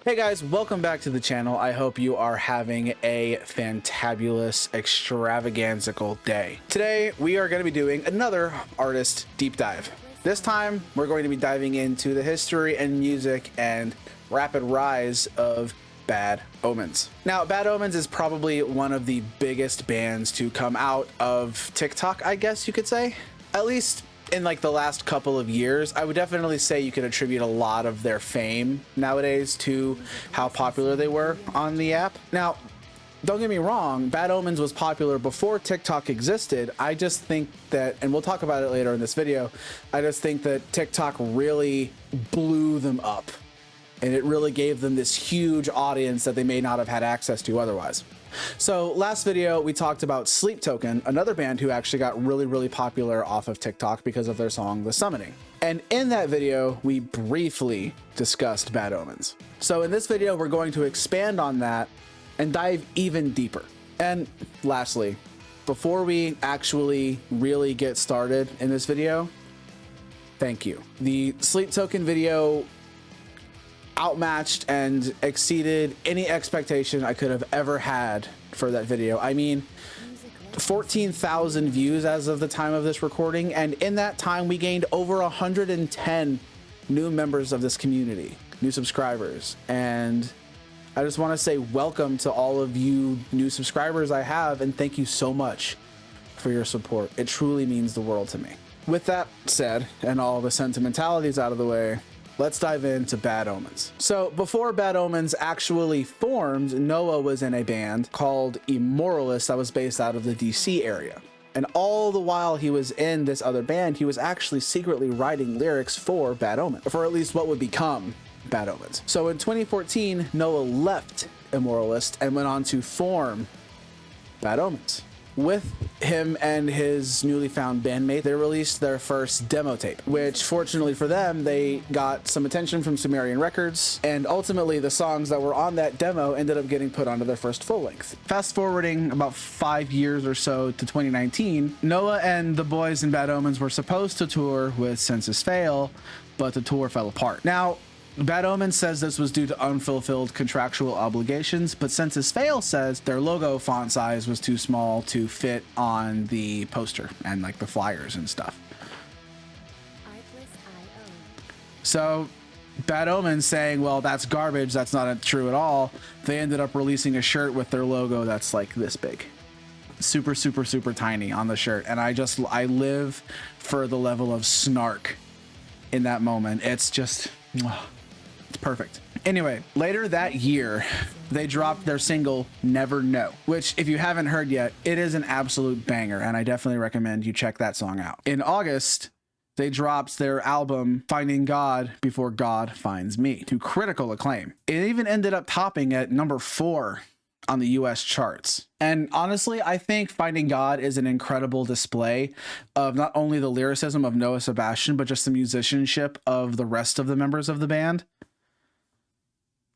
Hey guys, welcome back to the channel. I hope you are having a fantabulous, extravaganzical day. Today, we are going to be doing another artist deep dive. This time, we're going to be diving into the history and music and rapid rise of Bad Omens. Now, Bad Omens is probably one of the biggest bands to come out of TikTok, I guess you could say. At least in like the last couple of years. I would definitely say you could attribute a lot of their fame nowadays to how popular they were on the app. Now, don't get me wrong, Bad Omens was popular before TikTok existed. I just think that, and we'll talk about it later in this video, I just think that TikTok really blew them up, and it really gave them this huge audience that they may not have had access to otherwise. So last video, we talked about Sleep Token, another band who actually got really popular off of TikTok because of their song, The Summoning. And in that video, we briefly discussed Bad Omens. So in this video, we're going to expand on that and dive even deeper. And lastly, before we actually really get started in this video, thank you. The Sleep Token video outmatched and exceeded any expectation I could have ever had for that video. I mean, 14,000 views as of the time of this recording, and in that time we gained over 110 new members of this community, new subscribers, and I just want to say welcome to all of you new subscribers I have, and thank you so much for your support. It truly means the world to me. With that said, and all the sentimentalities out of the way, let's dive into Bad Omens. So before Bad Omens actually formed, Noah was in a band called Immoralist that was based out of the DC area. And all the while he was in this other band, he was actually secretly writing lyrics for Bad Omens, for at least what would become Bad Omens. So in 2014, Noah left Immoralist and went on to form Bad Omens. With him and his newly found bandmate, they released their first demo tape, which fortunately for them, they got some attention from Sumerian Records, and ultimately the songs that were on that demo ended up getting put onto their first full length. Fast forwarding about 5 years or so to 2019, Noah and the boys in Bad Omens were supposed to tour with Census Fail, but the tour fell apart. Now, Bad Omens says this was due to unfulfilled contractual obligations, but Census Fail says their logo font size was too small to fit on the poster and like the flyers and stuff. So Bad Omens saying, well, that's garbage, that's not true at all. They ended up releasing a shirt with their logo that's like this big. Super tiny on the shirt. And I live for the level of snark in that moment. It's just... it's perfect. Anyway, later that year, they dropped their single, Never Know, which if you haven't heard yet, it is an absolute banger, and I definitely recommend you check that song out. In August, they dropped their album, Finding God Before God Finds Me, to critical acclaim. It even ended up topping at number 4 on the US charts. And honestly, I think Finding God is an incredible display of not only the lyricism of Noah Sebastian, but just the musicianship of the rest of the members of the band.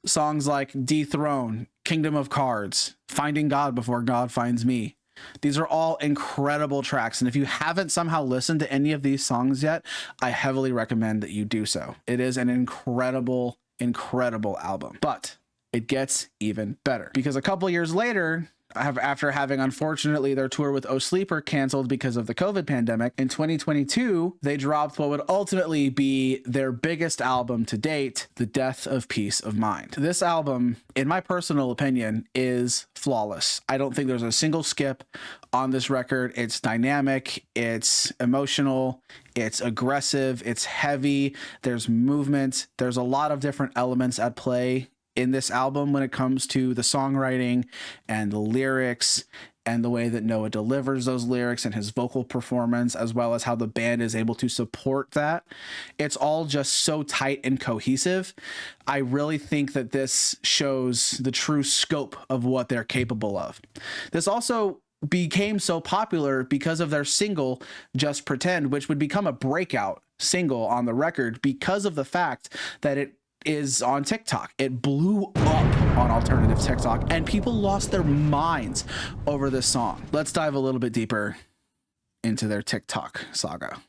Songs like Dethrone, Kingdom of Cards, Finding God Before God Finds Me. These are all incredible tracks. And if you haven't somehow listened to any of these songs yet, I heavily recommend that you do so. It is an incredible album. But it gets even better because a couple years later, after having unfortunately their tour with Oh Sleeper canceled because of the COVID pandemic, in 2022, they dropped what would ultimately be their biggest album to date, The Death of Peace of Mind. This album, in my personal opinion, is flawless. I don't think there's a single skip on this record. It's dynamic, it's emotional, it's aggressive, it's heavy, there's movement, there's a lot of different elements at play in this album when it comes to the songwriting and the lyrics and the way that Noah delivers those lyrics and his vocal performance, as well as how the band is able to support that. It's all just so tight and cohesive. I really think that this shows the true scope of what they're capable of. This also became so popular because of their single, Just Pretend, which would become a breakout single on the record because of the fact that it is on TikTok. It blew up on alternative TikTok and people lost their minds over this song. Let's dive a little bit deeper into their TikTok saga.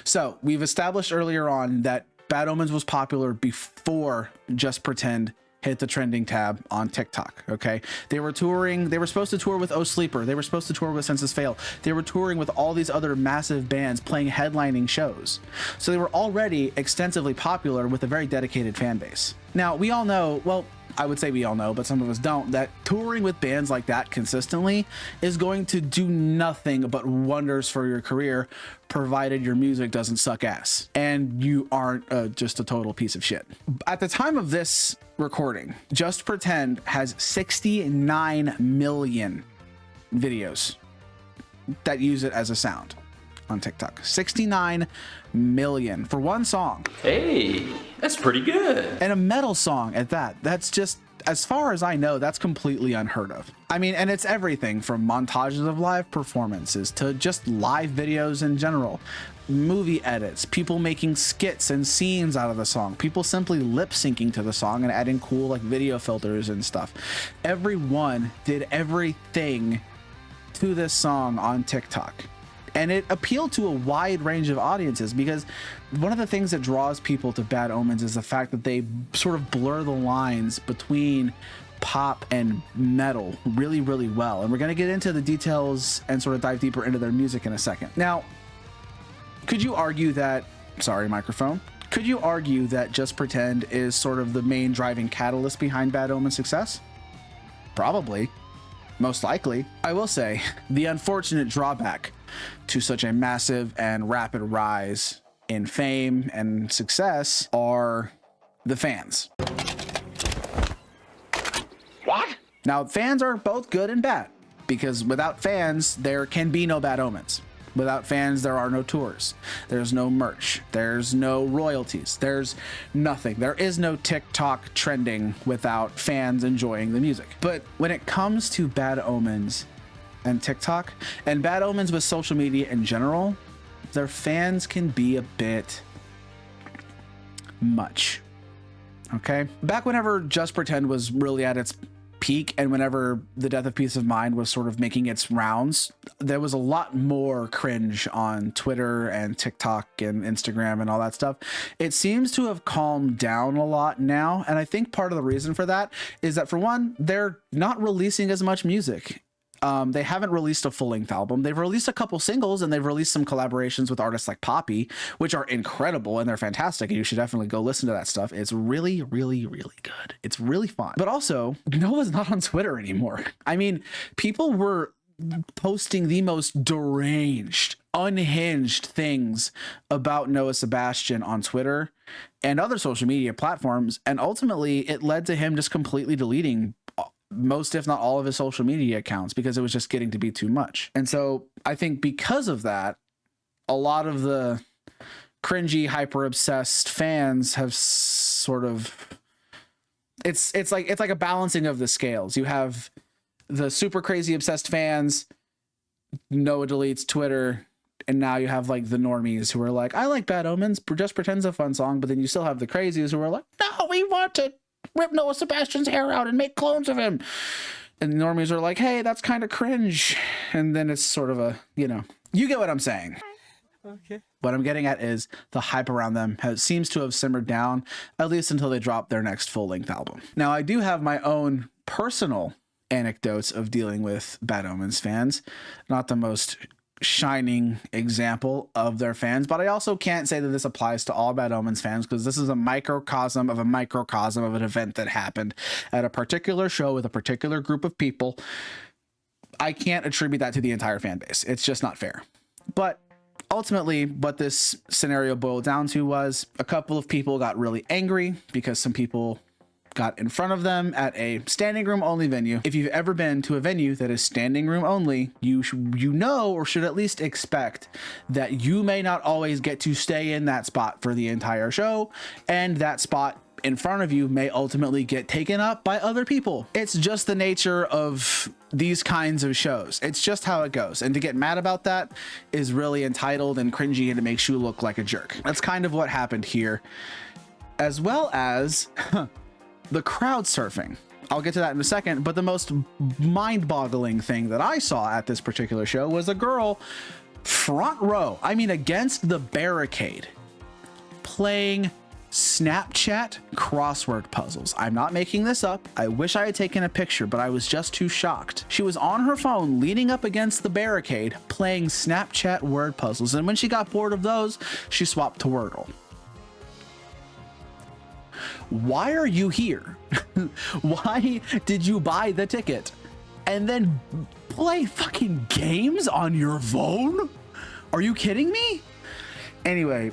So we've established earlier on that Bad Omens was popular before Just Pretend hit the trending tab on TikTok. Okay, they were touring, they were supposed to tour with Oh Sleeper, they were supposed to tour with Senses Fail, they were touring with all these other massive bands playing headlining shows, so they were already extensively popular with a very dedicated fan base. Now we all know, well, I would say we all know, but some of us don't, that touring with bands like that consistently is going to do nothing but wonders for your career, provided your music doesn't suck ass and you aren't just a total piece of shit. At the time of this recording, Just Pretend has 69 million videos that use it as a sound on TikTok. 69 million for one song. Hey, that's pretty good. And a metal song at that. That's just, as far as I know, that's completely unheard of. I mean, and it's everything from montages of live performances to just live videos in general, movie edits, people making skits and scenes out of the song, people simply lip syncing to the song and adding cool like video filters and stuff. Everyone did everything to this song on TikTok. And it appealed to a wide range of audiences, because one of the things that draws people to Bad Omens is the fact that they sort of blur the lines between pop and metal really, really well. And we're going to get into the details and sort of dive deeper into their music in a second. Now, could you argue that, sorry, microphone, could you argue that Just Pretend is sort of the main driving catalyst behind Bad Omen's success? Probably. Most likely. I will say the unfortunate drawback to such a massive and rapid rise in fame and success are the fans. What? Now, fans are both good and bad, because without fans, there can be no Bad Omens. Without fans, there are no tours. There's no merch. There's no royalties. There's nothing. There is no TikTok trending without fans enjoying the music. But when it comes to Bad Omens and TikTok, and Bad Omens with social media in general, their fans can be a bit much. Okay? Back whenever Just Pretend was really at its peak, and whenever The Death of Peace of Mind was sort of making its rounds, there was a lot more cringe on Twitter and TikTok and Instagram and all that stuff. It seems to have calmed down a lot now, and I think part of the reason for that is that, for one, they're not releasing as much music. They haven't released a full-length album. They've released a couple singles, and they've released some collaborations with artists like Poppy, which are incredible and they're fantastic, and you should definitely go listen to that stuff. It's really, really, really good. It's really fun. But also, Noah's not on Twitter anymore. I mean, people were posting the most deranged, unhinged things about Noah Sebastian on Twitter and other social media platforms, and ultimately it led to him just completely deleting most, if not all, of his social media accounts, because it was just getting to be too much. And so I think because of that, a lot of the cringy, hyper obsessed fans have sort of, it's like a balancing of the scales. You have the super crazy obsessed fans, Noah deletes Twitter, and now you have like the normies who are like, I like Bad Omens, Just Pretend's a fun song, but then you still have the crazies who are like, no, we want to rip Noah Sebastian's hair out and make clones of him. And the normies are like, hey, that's kind of cringe. And then it's sort of a, you know, you get what I'm saying. Okay. What I'm getting at is the hype around them seems to have simmered down, at least until they drop their next full-length album. Now, I do have my own personal anecdotes of dealing with Bad Omens fans. Not the most shining example of their fans, but I also can't say that this applies to all Bad Omens fans, because this is a microcosm of an event that happened at a particular show with a particular group of people. I can't attribute that to the entire fan base. It's just not fair. But ultimately, what this scenario boiled down to was a couple of people got really angry because some people got in front of them at a standing room only venue. If you've ever been to a venue that is standing room only, you know, or should at least expect, that you may not always get to stay in that spot for the entire show, and that spot in front of you may ultimately get taken up by other people. It's just the nature of these kinds of shows. It's just how it goes. And to get mad about that is really entitled and cringy, and it makes you look like a jerk. That's kind of what happened here, as well as the crowd surfing. I'll get to that in a second, but the most mind-boggling thing that I saw at this particular show was a girl front row, I mean against the barricade, playing Snapchat crossword puzzles. I'm not making this up. I wish I had taken a picture, but I was just too shocked. She was on her phone leaning up against the barricade playing Snapchat word puzzles, and when she got bored of those, she swapped to Wordle. Why are you here? Why did you buy the ticket and then play fucking games on your phone? Are you kidding me? Anyway,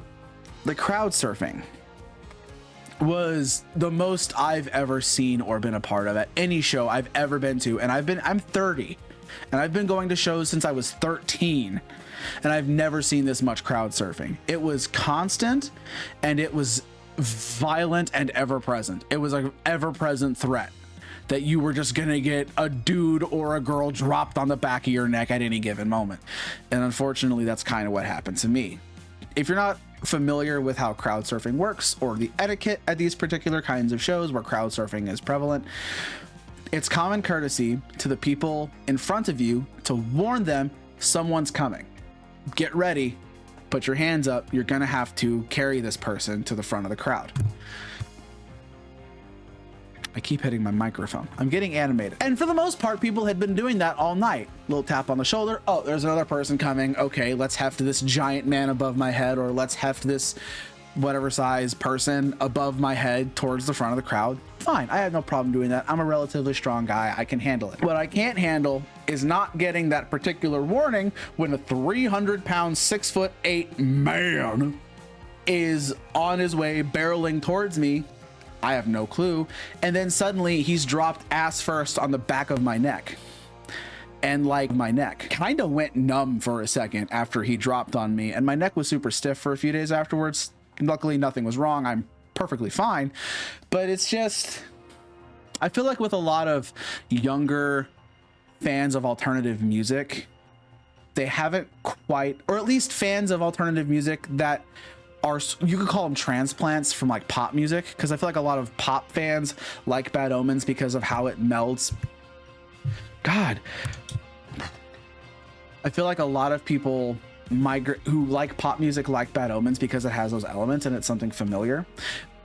the crowd surfing was the most I've ever seen or been a part of at any show I've ever been to. And I'm 30 and I've been going to shows since I was 13 and I've never seen this much crowd surfing. It was constant and it was violent and ever present. It was an ever present threat that you were just gonna get a dude or a girl dropped on the back of your neck at any given moment. And unfortunately, that's kind of what happened to me. If you're not familiar with how crowd surfing works or the etiquette at these particular kinds of shows where crowd surfing is prevalent, it's common courtesy to the people in front of you to warn them someone's coming. Get ready, put your hands up, you're gonna have to carry this person to the front of the crowd. I keep hitting my microphone. I'm getting animated. And for the most part, people had been doing that all night. Little tap on the shoulder. Oh, there's another person coming. Okay, let's heft this giant man above my head, or let's heft this whatever size person above my head towards the front of the crowd. Fine, I have no problem doing that. I'm a relatively strong guy. I can handle it. What I can't handle is not getting that particular warning when a 300-pound, 6'8" man is on his way barreling towards me. I have no clue. And then suddenly he's dropped ass first on the back of my neck. And like my neck kind of went numb for a second after he dropped on me. And my neck was super stiff for a few days afterwards. Luckily, nothing was wrong. I'm perfectly fine. But it's just, I feel like with a lot of younger fans of alternative music, they haven't quite, or at least fans of alternative music that are, you could call them transplants from like pop music, because I feel like a lot of pop fans like Bad Omens because of how it melds. God, I feel like a lot of people migrate who like pop music like Bad Omens because it has those elements and it's something familiar,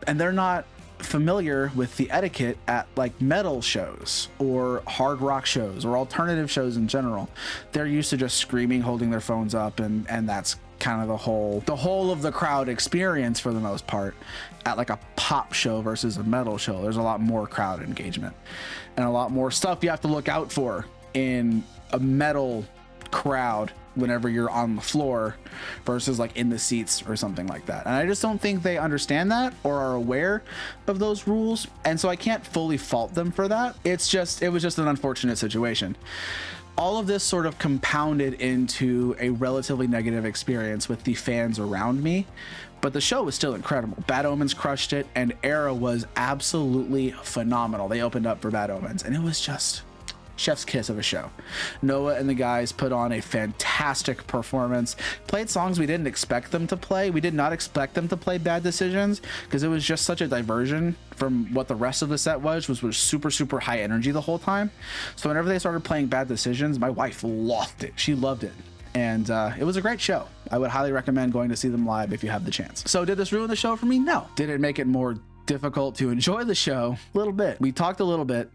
and they're not familiar with the etiquette at like metal shows or hard rock shows or alternative shows in general. They're used to just screaming, holding their phones up, and that's kind of the whole of the crowd experience for the most part. At like a pop show versus a metal show, there's a lot more crowd engagement and a lot more stuff you have to look out for in a metal crowd whenever you're on the floor versus like in the seats or something like that. And I just don't think they understand that or are aware of those rules, and so I can't fully fault them for that. It was just an unfortunate situation. All of this sort of compounded into a relatively negative experience with the fans around me, but the show was still incredible. Bad Omens crushed it, and Era was absolutely phenomenal. They opened up for Bad Omens, and it was just chef's kiss of a show. Noah and the guys put on a fantastic performance, played songs we didn't expect them to play. We did not expect them to play Bad Decisions because it was just such a diversion from what the rest of the set was super, super high energy the whole time. So whenever they started playing Bad Decisions, my wife loved it. She loved it. And it was a great show. I would highly recommend going to see them live if you have the chance. So did this ruin the show for me? No. Did it make it more difficult to enjoy the show? A little bit. We talked a little bit.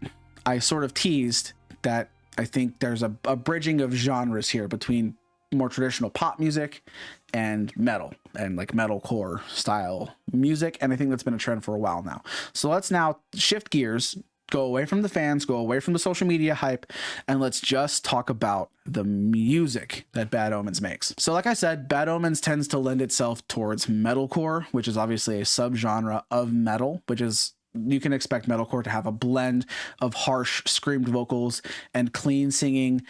I sort of teased that I think there's a bridging of genres here between more traditional pop music and metal and like metalcore style music. And I think that's been a trend for a while now. So let's now shift gears, go away from the fans, go away from the social media hype, and let's just talk about the music that Bad Omens makes. So like I said, Bad Omens tends to lend itself towards metalcore, which is obviously a subgenre of metal, which is, you can expect metalcore to have a blend of harsh screamed vocals and clean singing,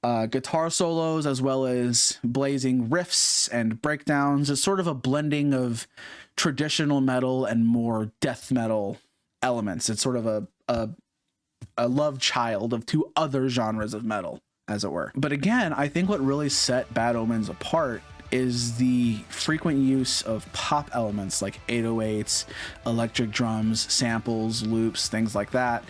guitar solos, as well as blazing riffs and breakdowns. It's sort of a blending of traditional metal and more death metal elements. It's sort of a love child of two other genres of metal, as it were. But again, I think what really set Bad Omens apart is the frequent use of pop elements like 808s, electric drums, samples, loops, things like that.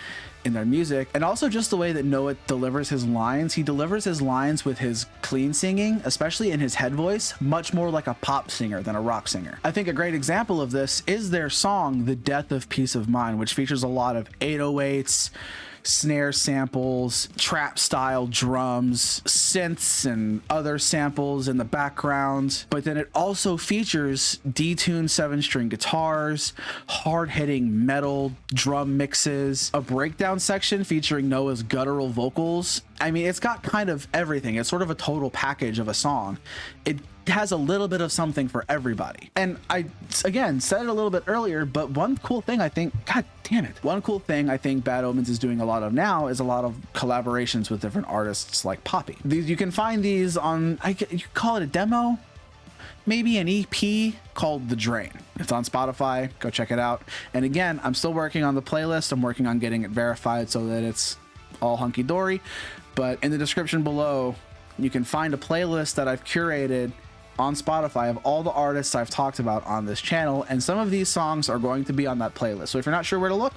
in their music, and also just the way that Noah delivers his lines. He delivers his lines with his clean singing, especially in his head voice, much more like a pop singer than a rock singer. I think a great example of this is their song The Death of Peace of Mind, which features a lot of 808s, snare samples, trap style drums, synths, and other samples in the background. But then it also features detuned 7-string guitars, hard-hitting metal drum mixes, a breakdown section featuring Noah's guttural vocals. I mean, it's got kind of everything. It's sort of a total package of a song. It has a little bit of something for everybody. And I, again, said it a little bit earlier, but one cool thing I think, God damn it, one cool thing I think Bad Omens is doing a lot of now is a lot of collaborations with different artists like Poppy. These, you can find these on, you call it a demo, maybe an EP called The Drain. It's on Spotify, go check it out. And again, I'm still working on the playlist. I'm working on getting it verified so that it's all hunky-dory. But in the description below, you can find a playlist that I've curated on Spotify of all the artists I've talked about on this channel, and some of these songs are going to be on that playlist. So if you're not sure where to look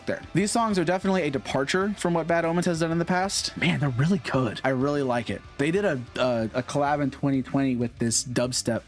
there. These songs are definitely a departure from what Bad Omens has done in the past. Man, they're really good. I really like it. They did a collab in 2020 with this dubstep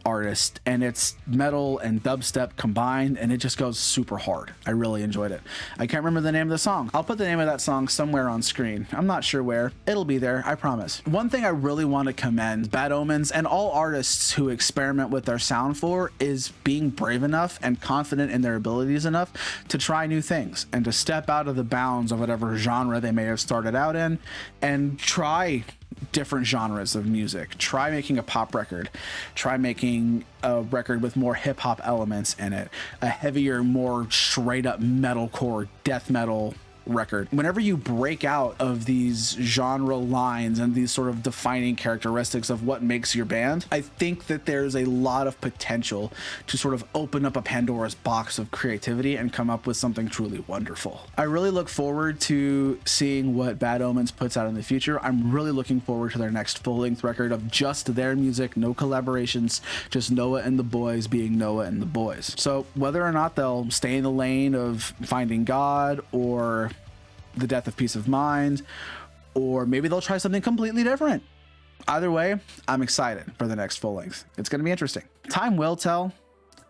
artist, and it's metal and dubstep combined, and it just goes super hard. I really enjoyed it. I can't remember the name of the song. I'll put the name of that song somewhere on screen. I'm not sure where. It'll be there, I promise. One thing I really want to commend Bad Omens and all artists who experiment with their sound for is being brave enough and confident in their abilities enough to try new things and to step out of the bounds of whatever genre they may have started out in and try different genres of music. Try making a pop record, try making a record with more hip-hop elements in it, a heavier, more straight up metalcore, death metal record. Whenever you break out of these genre lines and these sort of defining characteristics of what makes your band, I think that there's a lot of potential to sort of open up a Pandora's box of creativity and come up with something truly wonderful. I really look forward to seeing what Bad Omens puts out in the future. I'm really looking forward to their next full-length record of just their music, no collaborations, just Noah and the boys being Noah and the boys. So whether or not they'll stay in the lane of finding God or The Death of Peace of Mind, or maybe they'll try something completely different. Either way, I'm excited for the next full length. It's going to be interesting. Time will tell,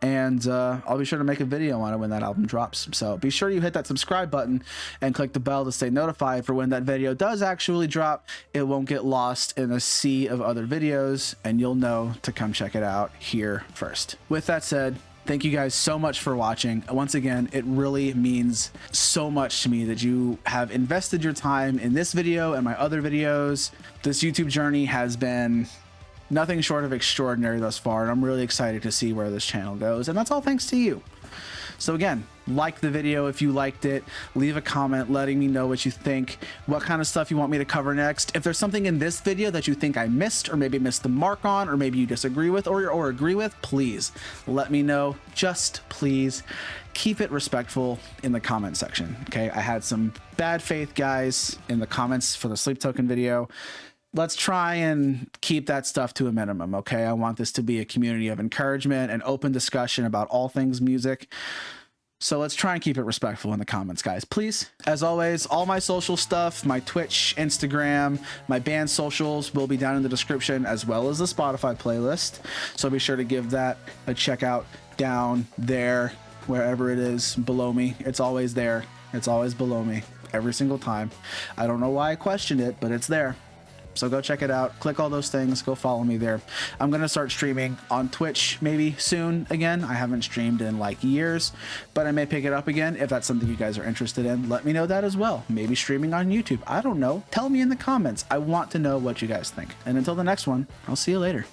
and I'll be sure to make a video on it when that album drops. So be sure you hit that subscribe button and click the bell to stay notified for when that video does actually drop. It won't get lost in a sea of other videos, and you'll know to come check it out here first. With that said, thank you guys so much for watching. Once again, it really means so much to me that you have invested your time in this video and my other videos. This YouTube journey has been nothing short of extraordinary thus far, and I'm really excited to see where this channel goes, and that's all thanks to you. So again, like the video if you liked it, leave a comment letting me know what you think, what kind of stuff you want me to cover next. If there's something in this video that you think I missed or maybe missed the mark on, or maybe you disagree with or agree with, please let me know. Just please keep it respectful in the comment section, okay? I had some bad faith guys in the comments for the Sleep Token video. Let's try and keep that stuff to a minimum, okay? I want this to be a community of encouragement and open discussion about all things music. So let's try and keep it respectful in the comments, guys, please. As always, all my social stuff, my Twitch, Instagram, my band socials will be down in the description, as well as the Spotify playlist. So be sure to give that a check out down there, wherever it is below me. It's always there. It's always below me every single time. I don't know why I questioned it, but it's there. So go check it out, click all those things, go follow me there. I'm gonna start streaming on Twitch maybe soon again. I haven't streamed in like years, but I may pick it up again. If that's something you guys are interested in, let me know that as well. Maybe streaming on YouTube, I don't know. Tell me in the comments. I want to know what you guys think. And until the next one, I'll see you later.